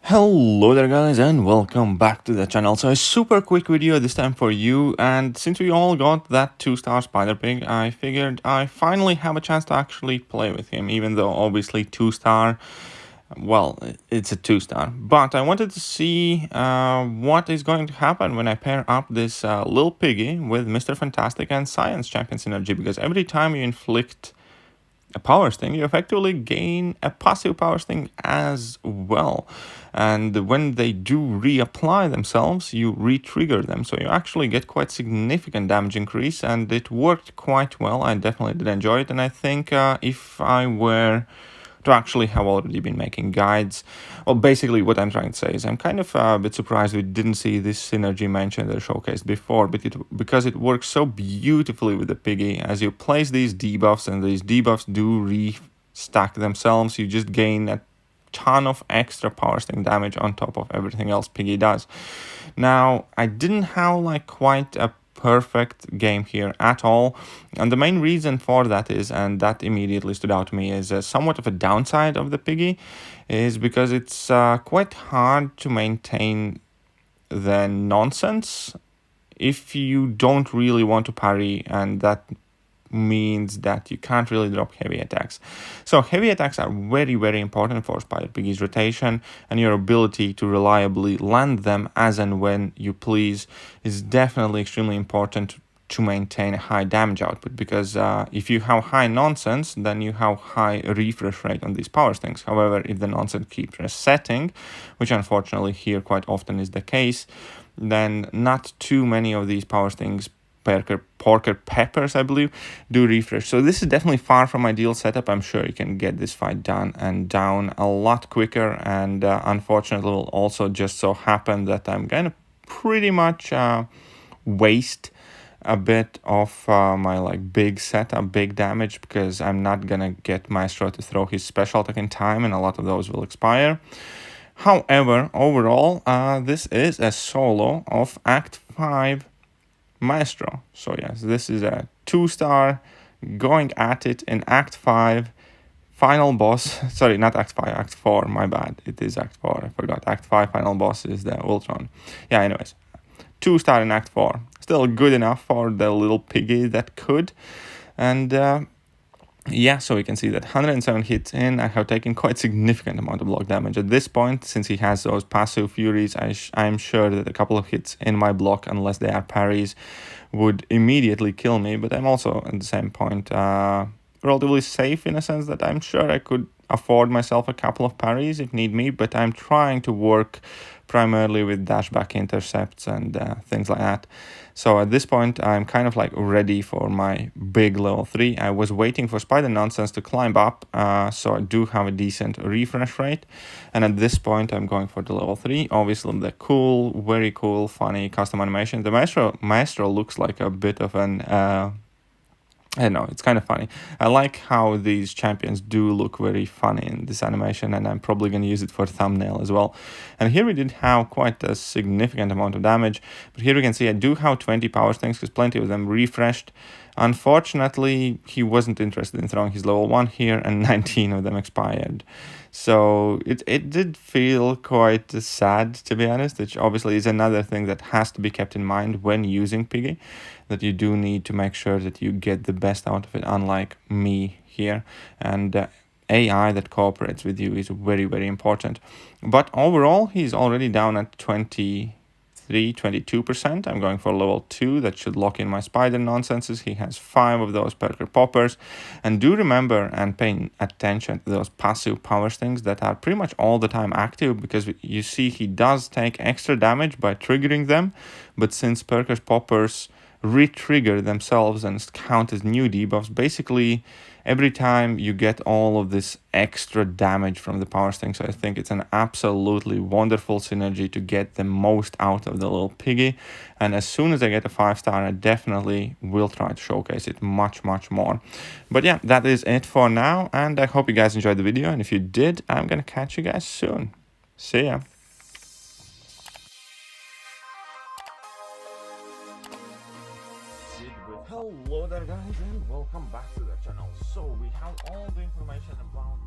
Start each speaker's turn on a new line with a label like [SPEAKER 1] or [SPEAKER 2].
[SPEAKER 1] Hello there guys and welcome back to the channel. So a super quick video this time for you, and since we all got that 2-star spider pig, I figured I finally have a chance to actually play with him, even though obviously 2-star, well, it's a 2-star. But I wanted to see what is going to happen when I pair up this little piggy with Mr. Fantastic and Science Champion synergy, because every time you inflict a power sting, you effectively gain a passive power sting as well. And when they do reapply themselves, you re-trigger them. So you actually get quite significant damage increase, and it worked quite well. I definitely did enjoy it, and I think if I were to actually have already been making guides. Well, basically what I'm trying to say is I'm kind of a bit surprised we didn't see this synergy mentioned or showcased before, but because it works so beautifully with the piggy. As you place these debuffs, and these debuffs do re-stack themselves, you just gain a ton of extra power sting damage on top of everything else piggy does. Now, I didn't have like quite a perfect game here at all, and the main reason for that is, and that immediately stood out to me, is somewhat of a downside of the piggy, is because it's quite hard to maintain the nonsense if you don't really want to parry, and that means that you can't really drop heavy attacks. So heavy attacks are very important for Spider Piggy's rotation, and your ability to reliably land them as and when you please is definitely extremely important to maintain a high damage output, because if you have high nonsense, then you have high refresh rate on these power stings. However, if the nonsense keeps resetting, which unfortunately here quite often is the case, then not too many of these power stings, Porker Peppers, I believe, do refresh. So this is definitely far from ideal setup. I'm sure you can get this fight done and down a lot quicker, and unfortunately it will also just so happen that I'm going to pretty much waste a bit of my like big setup, big damage, because I'm not gonna get Maestro to throw his special attack in time, and a lot of those will expire. However, overall, this is a solo of Act 5 Maestro. So yes, this is a 2-star going at it in Act 5. Final boss, sorry, not Act 5, Act 4, my bad. It is Act 4, I forgot. Act 5 final boss is the Ultron. Yeah, anyways, 2-star in Act 4. Still good enough for the little piggy that could. And yeah, so you can see that 107 hits in, I have taken quite significant amount of block damage. At this point, since he has those passive furies, I'm sure that a couple of hits in my block, unless they are parries, would immediately kill me. But I'm also at the same point relatively safe, in a sense that I'm sure I could afford myself a couple of parries if need me, but I'm trying to work primarily with dashback intercepts and things like that. So at this point, I'm kind of like ready for my big level 3. I was waiting for Spider Nonsense to climb up, so I do have a decent refresh rate. And at this point, I'm going for the level 3. Obviously, the cool, very cool, funny custom animation. The Maestro looks like a bit of an... I don't know, it's kind of funny. I like how these champions do look very funny in this animation, and I'm probably going to use it for thumbnail as well. And here we did have quite a significant amount of damage, but here we can see I do have 20 power stings, because plenty of them refreshed. Unfortunately, he wasn't interested in throwing his level 1 here, and 19 of them expired. So it did feel quite sad, to be honest, which obviously is another thing that has to be kept in mind when using Piggy, that you do need to make sure that you get the best out of it, unlike me here. And AI that cooperates with you is very important. But overall, he's already down at 22%. I'm going for level 2. That should lock in my spider nonsenses. He has 5 of those Perker Poppers. And do remember and pay attention to those passive power stings that are pretty much all the time active, because you see he does take extra damage by triggering them. But since Perker Poppers re-trigger themselves and count as new debuffs, basically every time you get all of this extra damage from the power sting. So I think it's an absolutely wonderful synergy to get the most out of the little piggy. And as soon as I get a 5-star, I definitely will try to showcase it much more. But yeah, that is it for now, and I hope you guys enjoyed the video, and if you did, I'm gonna catch you guys soon. See ya. Hello there guys and welcome back to the channel. So we have all the information about